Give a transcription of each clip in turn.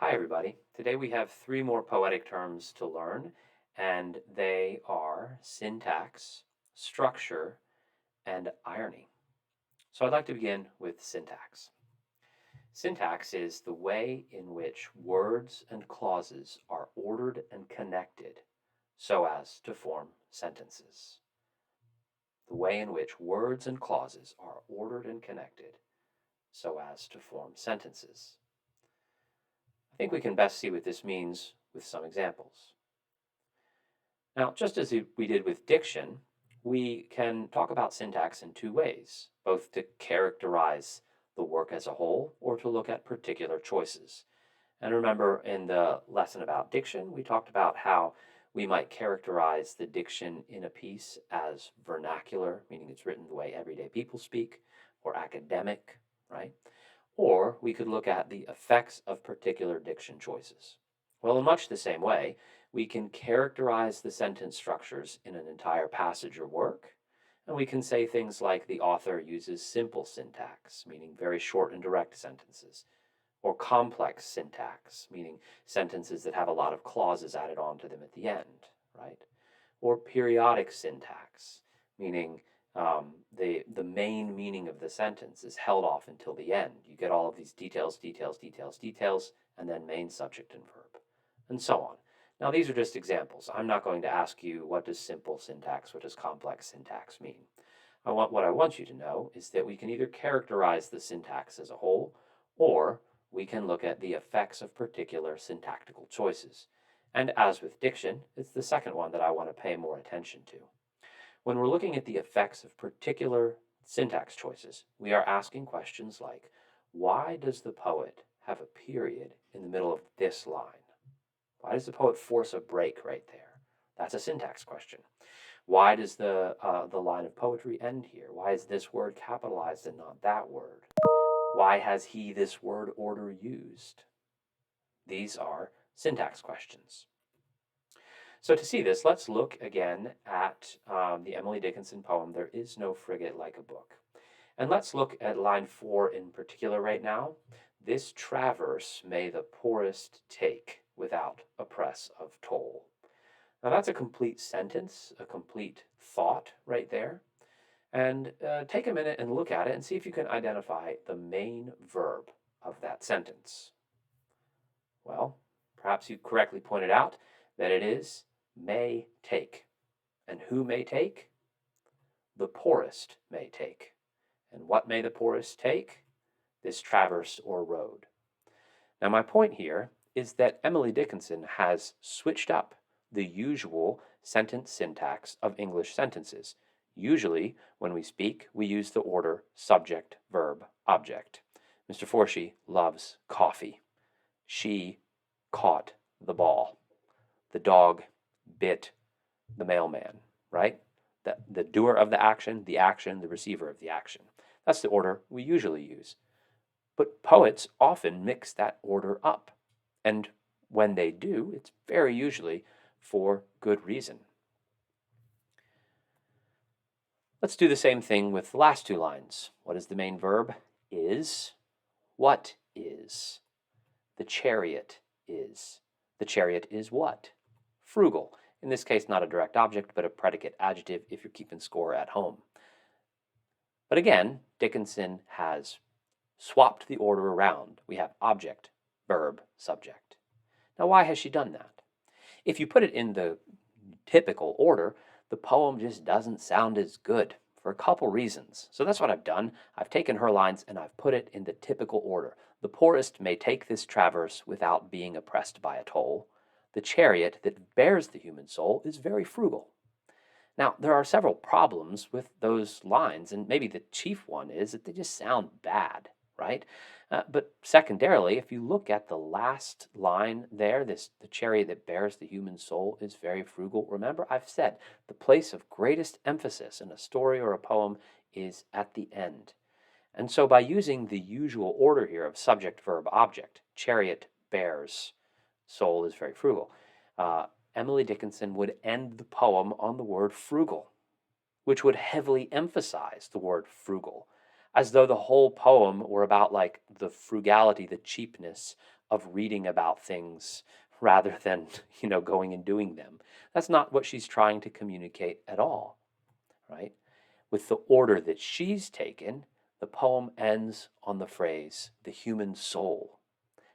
Hi, everybody. Today we have three more poetic terms to learn, and they are syntax, structure, and irony. So I'd like to begin with syntax. Syntax is the way in which words and clauses are ordered and connected so as to form sentences. The way in which words and clauses are ordered and connected so as to form sentences. I think we can best see what this means with some examples. Now, just as we did with diction, we can talk about syntax in two ways, both to characterize the work as a whole or to look at particular choices. And remember, in the lesson about diction, we talked about how we might characterize the diction in a piece as vernacular, meaning it's written the way everyday people speak, or academic, right? Or we could look at the effects of particular diction choices. Well, in much the same way, we can characterize the sentence structures in an entire passage or work, and we can say things like the author uses simple syntax, meaning very short and direct sentences, or complex syntax, meaning sentences that have a lot of clauses added onto them at the end, right? Or periodic syntax, meaning the main meaning of the sentence is held off until the end. You get all of these details, details, details, details, and then main subject and verb, and so on. Now, these are just examples. I'm not going to ask you what does simple syntax, what does complex syntax mean. What I want you to know is that we can either characterize the syntax as a whole, or we can look at the effects of particular syntactical choices. And as with diction, it's the second one that I want to pay more attention to. When we're looking at the effects of particular syntax choices, we are asking questions like, why does the poet have a period in the middle of this line? Why does the poet force a break right there? That's a syntax question. Why does the line of poetry end here? Why is this word capitalized and not that word? Why has he this word order used? These are syntax questions. So to see this, let's look again at the Emily Dickinson poem, There Is No Frigate Like a Book. And let's look at line 4 in particular right now. This traverse may the poorest take without a press of toll. Now that's a complete sentence, a complete thought right there. And take a minute and look at it and see if you can identify the main verb of that sentence. Well, perhaps you correctly pointed out that it is may take. And who may take? The poorest may take. And what may the poorest take? This traverse or road. Now, my point here is that Emily Dickinson has switched up the usual sentence syntax of English sentences. Usually, when we speak, we use the order subject, verb, object. Mr. Forshee loves coffee. She caught the ball. The dog bit the mailman, right? The doer of the action, the receiver of the action. That's the order we usually use. But poets often mix that order up. And when they do, it's very usually for good reason. Let's do the same thing with the last two lines. What is the main verb? Is. What is? The chariot is. The chariot is what? Frugal. In this case, not a direct object, but a predicate adjective if you're keeping score at home. But again, Dickinson has swapped the order around. We have object, verb, subject. Now, why has she done that? If you put it in the typical order, the poem just doesn't sound as good for a couple reasons. So that's what I've done. I've taken her lines and I've put it in the typical order. The poorest may take this traverse without being oppressed by a toll. The chariot that bears the human soul is very frugal. Now, there are several problems with those lines, and maybe the chief one is that they just sound bad, right? But secondarily, if you look at the last line there, the chariot that bears the human soul is very frugal. Remember, I've said the place of greatest emphasis in a story or a poem is at the end. And so by using the usual order here of subject, verb, object, chariot bears, soul is very frugal, Emily Dickinson would end the poem on the word frugal, which would heavily emphasize the word frugal, as though the whole poem were about like the frugality, the cheapness of reading about things rather than, going and doing them. That's not what she's trying to communicate at all, right? With the order that she's taken, the poem ends on the phrase, the human soul.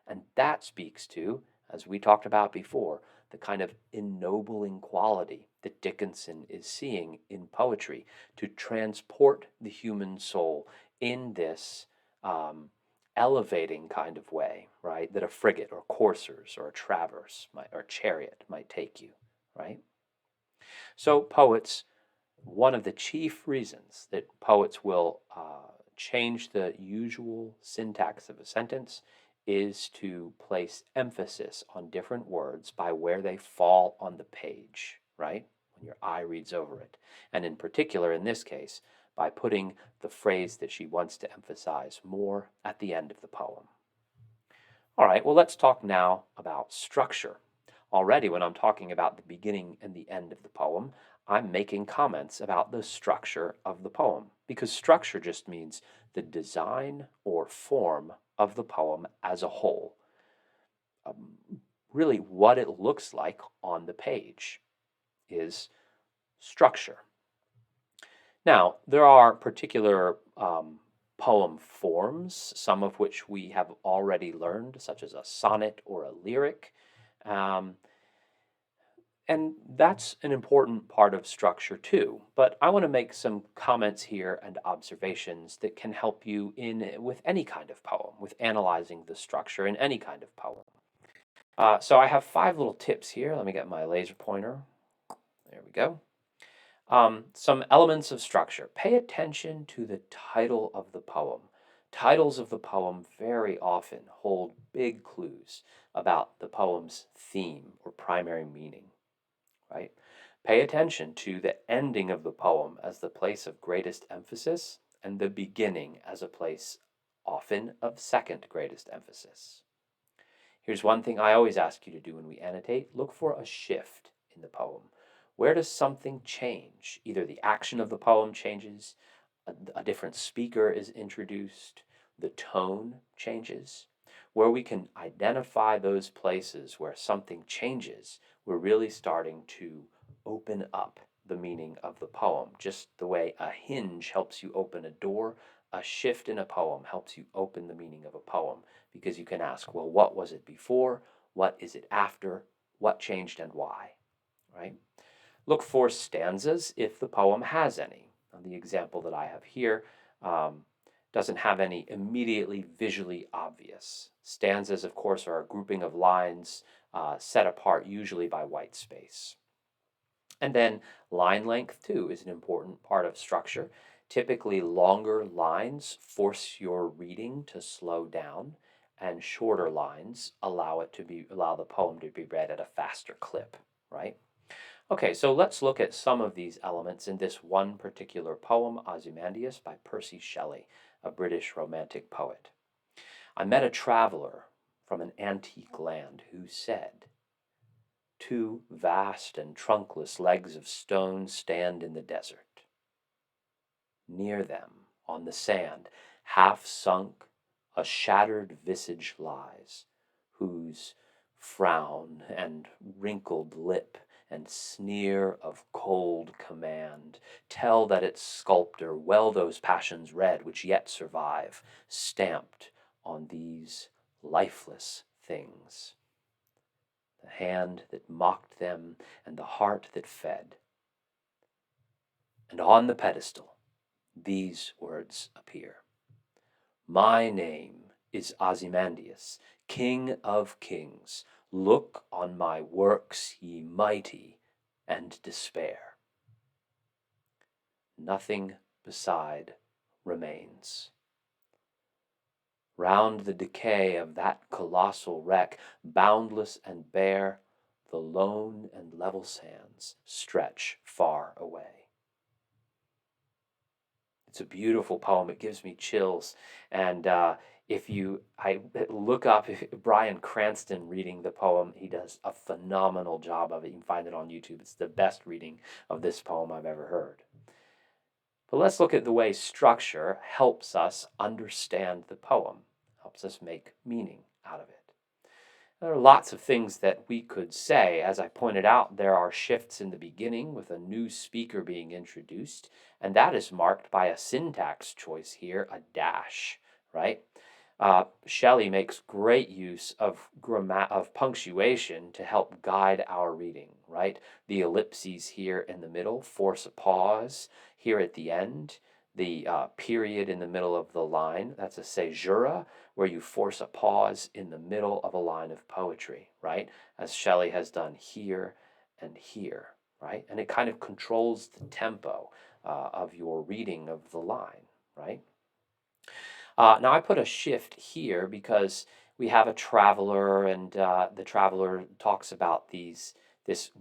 And that speaks to, as we talked about before, the kind of ennobling quality that Dickinson is seeing in poetry to transport the human soul in this um, elevating kind of way, right? That a frigate or coursers or a traverse or chariot might take you, right? So poets, one of the chief reasons that poets will change the usual syntax of a sentence is to place emphasis on different words by where they fall on the page, right? When your eye reads over it. And in particular, in this case, by putting the phrase that she wants to emphasize more at the end of the poem. All right, well, let's talk now about structure. Already, when I'm talking about the beginning and the end of the poem, I'm making comments about the structure of the poem, because structure just means the design or form of the poem as a whole. Really, what it looks like on the page is structure. Now, there are particular poem forms, some of which we have already learned, such as a sonnet or a lyric. Um, and that's an important part of structure too. But I want to make some comments here and observations that can help you with any kind of poem, with analyzing the structure in any kind of poem. So I have 5 little tips here. Let me get my laser pointer. There we go. Some elements of structure. Pay attention to the title of the poem. Titles of the poem very often hold big clues about the poem's theme or primary meaning, right? Pay attention to the ending of the poem as the place of greatest emphasis and the beginning as a place often of second greatest emphasis. Here's one thing I always ask you to do when we annotate. Look for a shift in the poem. Where does something change? Either the action of the poem changes, a different speaker is introduced, the tone changes. Where we can identify those places where something changes, we're really starting to open up the meaning of the poem. Just the way a hinge helps you open a door, a shift in a poem helps you open the meaning of a poem, because you can ask, well, what was it before? What is it after? What changed and why? Right? Look for stanzas if the poem has any. Now, the example that I have here doesn't have any immediately visually obvious. Stanzas, of course, are a grouping of lines set apart usually by white space. And then line length, too, is an important part of structure. Typically, longer lines force your reading to slow down, and shorter lines allow the poem to be read at a faster clip, right? Okay, so let's look at some of these elements in this one particular poem, Ozymandias, by Percy Shelley, a British romantic poet. I met a traveler from an antique land who said, "Two vast and trunkless legs of stone stand in the desert. Near them, on the sand, half sunk, a shattered visage lies, whose frown and wrinkled lip and sneer of cold command tell that its sculptor well those passions read which yet survive, stamped on these lifeless things. The hand that mocked them and the heart that fed. And on the pedestal these words appear. My name is Ozymandias, King of kings. Look on my works, ye mighty, and despair. Nothing beside remains. Round the decay of that colossal wreck, boundless and bare, the lone and level sands stretch far away. It's a beautiful poem. It gives me chills. And I look up Bryan Cranston reading the poem. He does a phenomenal job of it. You can find it on YouTube. It's the best reading of this poem I've ever heard. But let's look at the way structure helps us understand the poem, helps us make meaning out of it. There are lots of things that we could say. As I pointed out, there are shifts in the beginning with a new speaker being introduced, and that is marked by a syntax choice here, a dash, right? Shelley makes great use of of punctuation to help guide our reading, right? The ellipses here in the middle force a pause here at the end. The period in the middle of the line, that's a caesura, where you force a pause in the middle of a line of poetry, right? As Shelley has done here and here, right? And it kind of controls the tempo of your reading of the line, right? Now I put a shift here because we have a traveler, and the traveler talks about this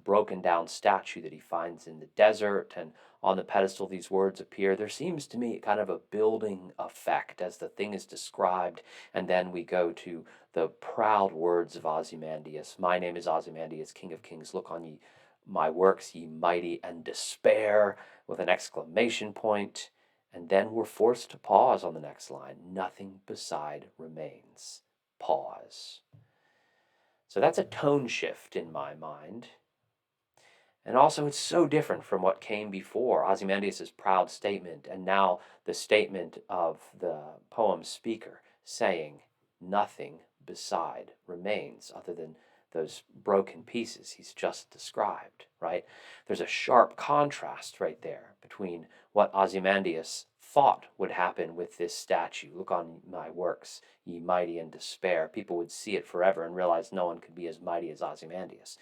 broken down statue that he finds in the desert, and on the pedestal these words appear. There seems to me kind of a building effect as the thing is described, and then we go to the proud words of Ozymandias. My name is Ozymandias, King of Kings. Look on ye my works, ye mighty, and despair, with an exclamation point. And then we're forced to pause on the next line. Nothing beside remains. Pause. So that's a tone shift in my mind. And also, it's so different from what came before Ozymandias' proud statement, and now the statement of the poem's speaker saying, nothing beside remains other than those broken pieces he's just described, right? There's a sharp contrast right there between what Ozymandias thought would happen with this statue. Look on my works, ye mighty in despair. People would see it forever and realize no one could be as mighty as Ozymandias,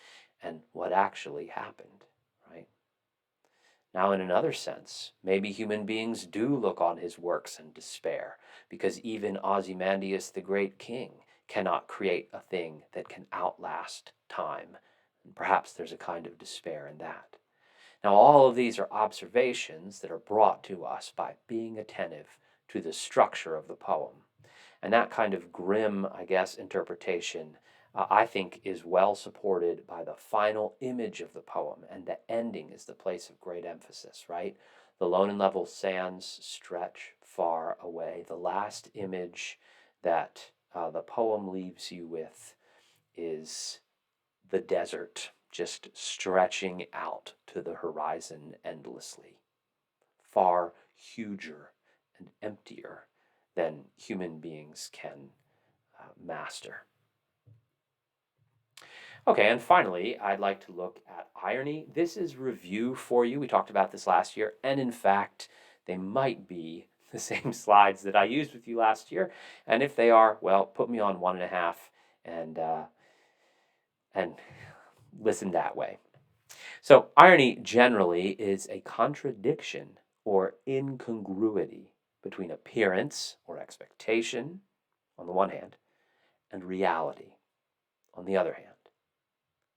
and what actually happened, right? Now, in another sense, maybe human beings do look on his works and despair, because even Ozymandias, the great king, cannot create a thing that can outlast time. And perhaps there's a kind of despair in that. Now, all of these are observations that are brought to us by being attentive to the structure of the poem. And that kind of grim, I guess, interpretation, I think, is well supported by the final image of the poem, and the ending is the place of great emphasis, right? The lone and level sands stretch far away. The last image that the poem leaves you with is the desert, just stretching out to the horizon endlessly, far huger and emptier than human beings can master. Okay, and finally, I'd like to look at irony. This is review for you. We talked about this last year, and in fact, they might be the same slides that I used with you last year. And if they are, well, put me on 1.5 and listen that way. So irony generally is a contradiction or incongruity between appearance or expectation on the one hand and reality on the other hand.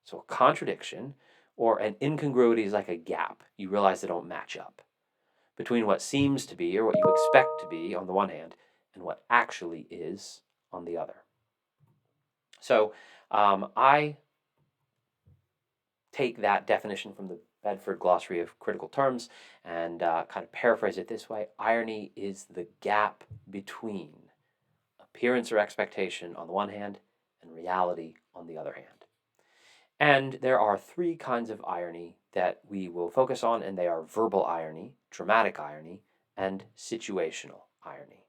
So a contradiction or an incongruity is like a gap. You realize they don't match up between what seems to be or what you expect to be on the one hand and what actually is on the other. So I take that definition from the Bedford Glossary of Critical Terms and kind of paraphrase it this way. Irony is the gap between appearance or expectation on the one hand and reality on the other hand. And there are 3 kinds of irony that we will focus on, and they are verbal irony, dramatic irony, and situational irony.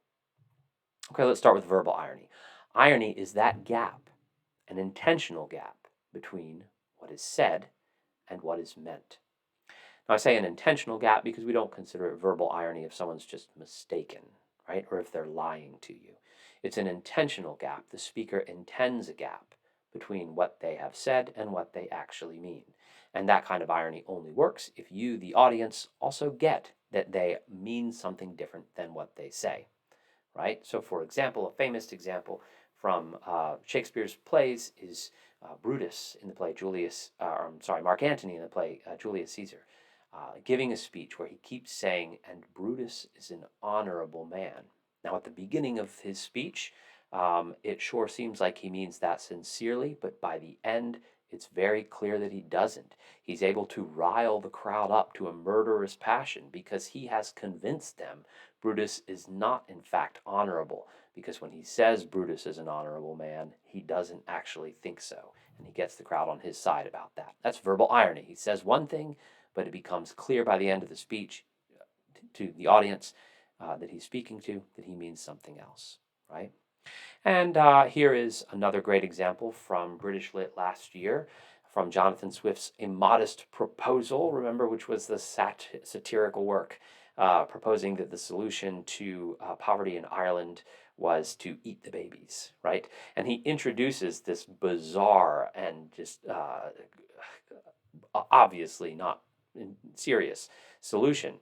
Okay, let's start with verbal irony. Irony is that gap, an intentional gap between what is said and what is meant. Now, I say an intentional gap because we don't consider it verbal irony if someone's just mistaken, right? Or if they're lying to you. It's an intentional gap. The speaker intends a gap between what they have said and what they actually mean. And that kind of irony only works if you, the audience, also get that they mean something different than what they say, right? So, for example, a famous example from Shakespeare's plays is Brutus in the play Mark Antony in the play Julius Caesar, giving a speech where he keeps saying, and Brutus is an honorable man. Now, at the beginning of his speech, it sure seems like he means that sincerely, but by the end, it's very clear that he doesn't. He's able to rile the crowd up to a murderous passion because he has convinced them Brutus is not, in fact, honorable, because when he says Brutus is an honorable man, he doesn't actually think so. And he gets the crowd on his side about that. That's verbal irony. He says one thing, but it becomes clear by the end of the speech to the audience that he's speaking to that he means something else, right? And here is another great example from British Lit last year, from Jonathan Swift's Immodest Proposal, remember, which was the satirical work proposing that the solution to poverty in Ireland was to eat the babies, right? And he introduces this bizarre and just obviously not serious solution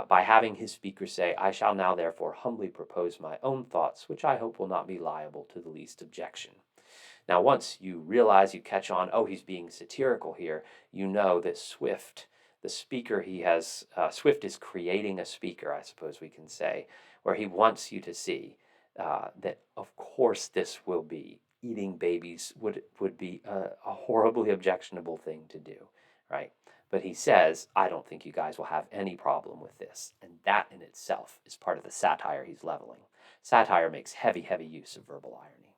by having his speaker say, I shall now therefore humbly propose my own thoughts, which I hope will not be liable to the least objection. Now, once you realize, you catch on, oh, he's being satirical here, you know that Swift, the speaker he has, Swift is creating a speaker, I suppose we can say, where he wants you to see that, of course, this will be, eating babies would be a horribly objectionable thing to do, right? But he says, I don't think you guys will have any problem with this. And that in itself is part of the satire he's leveling. Satire makes heavy, heavy use of verbal irony.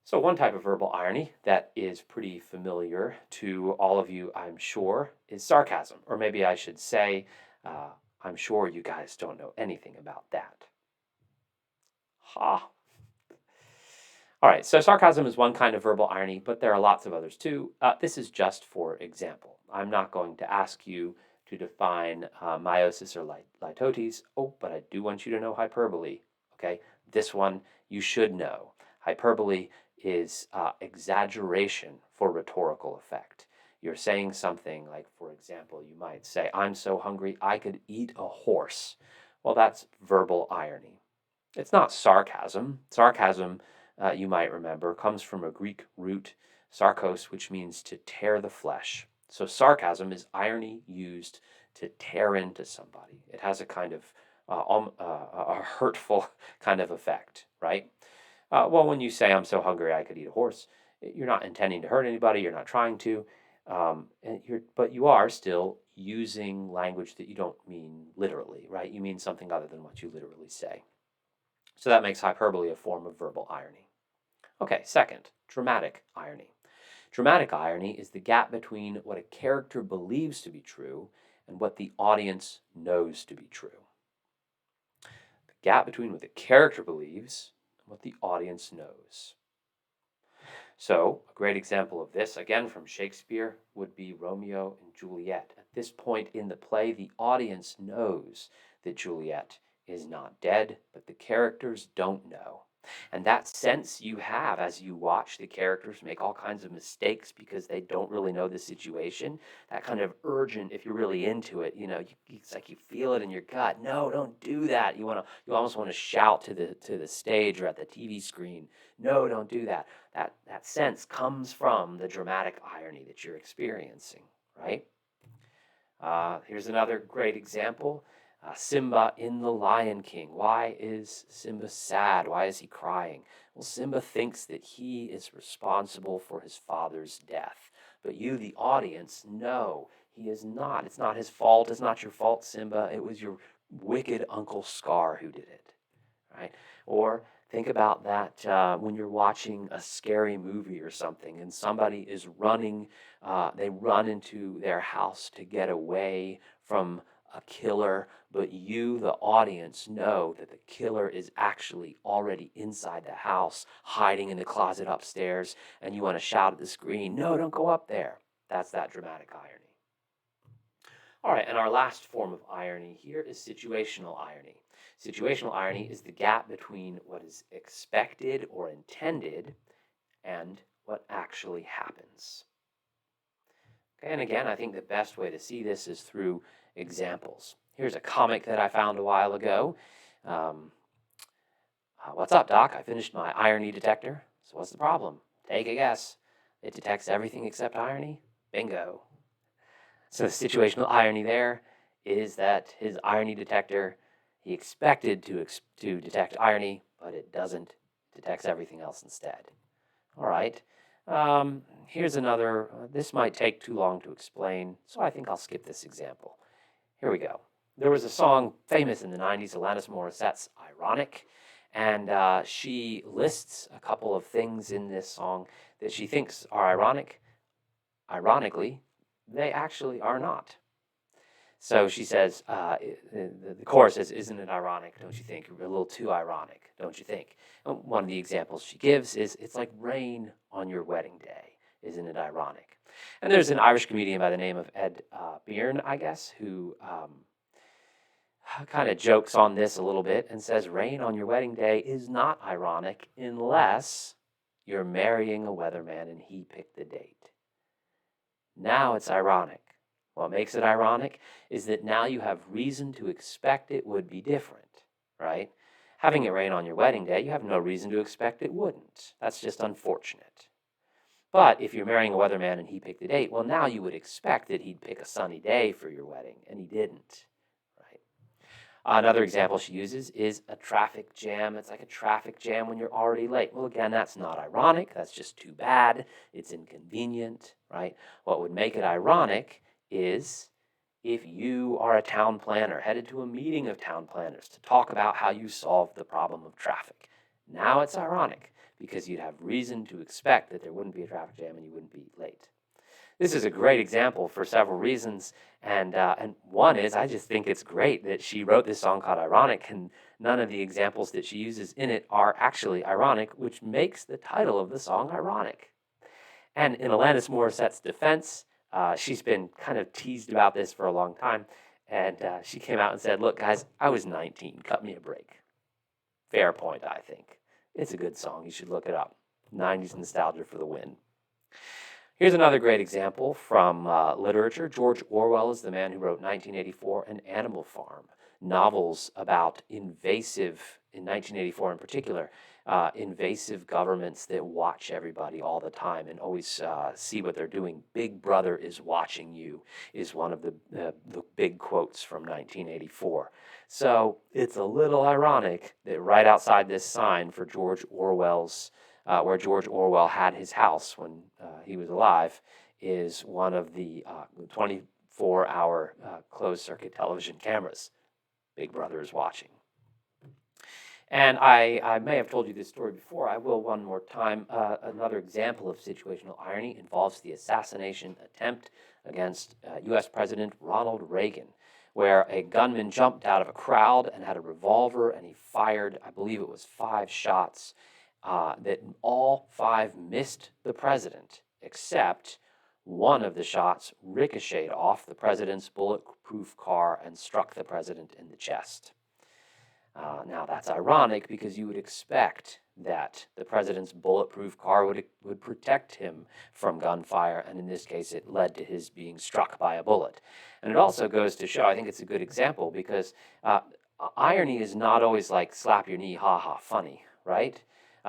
So one type of verbal irony that is pretty familiar to all of you, I'm sure, is sarcasm. Or maybe I should say, I'm sure you guys don't know anything about that. Ha! All right, so sarcasm is one kind of verbal irony, but there are lots of others too. This is just for example. I'm not going to ask you to define meiosis or litotes. Oh, but I do want you to know hyperbole, okay? This one you should know. Hyperbole is exaggeration for rhetorical effect. You're saying something like, for example, you might say, I'm so hungry I could eat a horse. Well, that's verbal irony. It's not sarcasm. Sarcasm, you might remember, comes from a Greek root, sarkos, which means to tear the flesh. So sarcasm is irony used to tear into somebody. It has a kind of a hurtful kind of effect, right? Well, when you say, I'm so hungry I could eat a horse, you're not intending to hurt anybody, you're not trying to, but you are still using language that you don't mean literally, right? You mean something other than what you literally say. So that makes hyperbole a form of verbal irony. Okay, second, dramatic irony. Dramatic irony is the gap between what a character believes to be true and what the audience knows to be true. The gap between what the character believes and what the audience knows. So, a great example of this, again from Shakespeare, would be Romeo and Juliet. At this point in the play, the audience knows that Juliet is not dead, but the characters don't know. And that sense you have as you watch the characters make all kinds of mistakes because they don't really know the situation, that kind of urgent, if you're really into it, it's like you feel it in your gut. No, don't do that. You almost want to shout to the stage or at the TV screen. No, don't do that. That sense comes from the dramatic irony that you're experiencing, right? Here's another great example. Simba in The Lion King. Why is Simba sad? Why is he crying? Well, Simba thinks that he is responsible for his father's death. But you, the audience, know he is not. It's not his fault. It's not your fault, Simba. It was your wicked Uncle Scar who did it, right? Or think about that when you're watching a scary movie or something and somebody is running, they run into their house to get away from a killer, but you, the audience, know that the killer is actually already inside the house, hiding in the closet upstairs, and you want to shout at the screen, no, don't go up there. That's that dramatic irony. All right, and our last form of irony here is situational irony. Situational irony is the gap between what is expected or intended and what actually happens. Okay, and again, I think the best way to see this is through examples. Here's a comic that I found a while ago. What's up, Doc? I finished my irony detector. So what's the problem? Take a guess. It detects everything except irony? Bingo. So the situational irony there is that his irony detector, he expected to detect irony, but it doesn't. It detects everything else instead. All right. Here's another. This might take too long to explain, so I think I'll skip this example. Here we go. There was a song famous in the 90s, Alanis Morissette's Ironic, And she lists a couple of things in this song that she thinks are ironic. Ironically, they actually are not. So she says, the chorus says, "Isn't it ironic, don't you think? A little too ironic, don't you think?" And one of the examples she gives is, "It's like rain on your wedding day. Isn't it ironic?" And there's an Irish comedian by the name of Ed Byrne, I guess, who kind of jokes on this a little bit and says, "Rain on your wedding day is not ironic unless you're marrying a weatherman and he picked the date. Now it's ironic. What makes it ironic is that now you have reason to expect it would be different, right? Having it rain on your wedding day, you have no reason to expect it wouldn't. That's just unfortunate. But if you're marrying a weatherman and he picked the date, well, now you would expect that he'd pick a sunny day for your wedding, and he didn't, right? Another example she uses is a traffic jam. It's like a traffic jam when you're already late. Well, again, that's not ironic. That's just too bad. It's inconvenient, right? What would make it ironic is if you are a town planner headed to a meeting of town planners to talk about how you solved the problem of traffic. Now it's ironic because you'd have reason to expect that there wouldn't be a traffic jam and you wouldn't be late. This is a great example for several reasons, and one is I just think it's great that she wrote this song called Ironic, and none of the examples that she uses in it are actually ironic, which makes the title of the song ironic. And in Alanis Morissette's defense, she's been kind of teased about this for a long time, and she came out and said, "Look, guys, I was 19. Cut me a break." Fair point, I think. It's a good song. You should look it up. 90s nostalgia for the win. Here's another great example from literature. George Orwell is the man who wrote 1984 and Animal Farm, novels about invasive, in 1984 in particular, invasive governments that watch everybody all the time and always see what they're doing. "Big Brother is watching you" is one of the big quotes from 1984. So it's a little ironic that right outside this sign for George Orwell's where George Orwell had his house when he was alive, is one of the 24-hour closed-circuit television cameras. Big Brother is watching. And I may have told you this story before. I will one more time. Another example of situational irony involves the assassination attempt against U.S. President Ronald Reagan, where a gunman jumped out of a crowd and had a revolver, and he fired, I believe it was 5 shots, that all 5 missed the president, except one of the shots ricocheted off the president's bulletproof car and struck the president in the chest. Now, that's ironic because you would expect that the president's bulletproof car would protect him from gunfire, and in this case, it led to his being struck by a bullet. And it also goes to show, I think it's a good example, because irony is not always like slap your knee, ha ha, funny, right?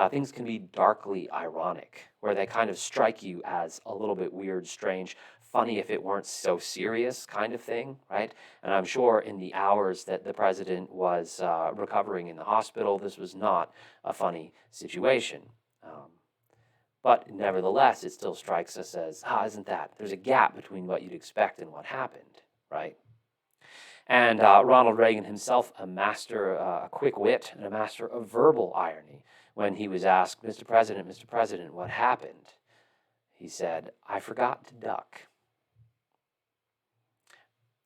Things can be darkly ironic, where they kind of strike you as a little bit weird, strange, funny if it weren't so serious kind of thing, right? And I'm sure in the hours that the president was recovering in the hospital, this was not a funny situation. But nevertheless, it still strikes us as, isn't that? There's a gap between what you'd expect and what happened, right? And Ronald Reagan himself, a master, a quick wit, and a master of verbal irony. When he was asked, Mr. President, what happened?" He said, "I forgot to duck."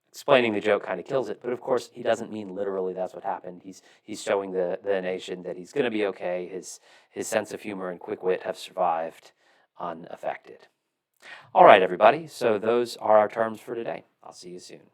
Explaining the joke kind of kills it, but of course he doesn't mean literally that's what happened. He's showing the nation that he's going to be okay. His sense of humor and quick wit have survived unaffected. All right, everybody, so those are our terms for today. I'll see you soon.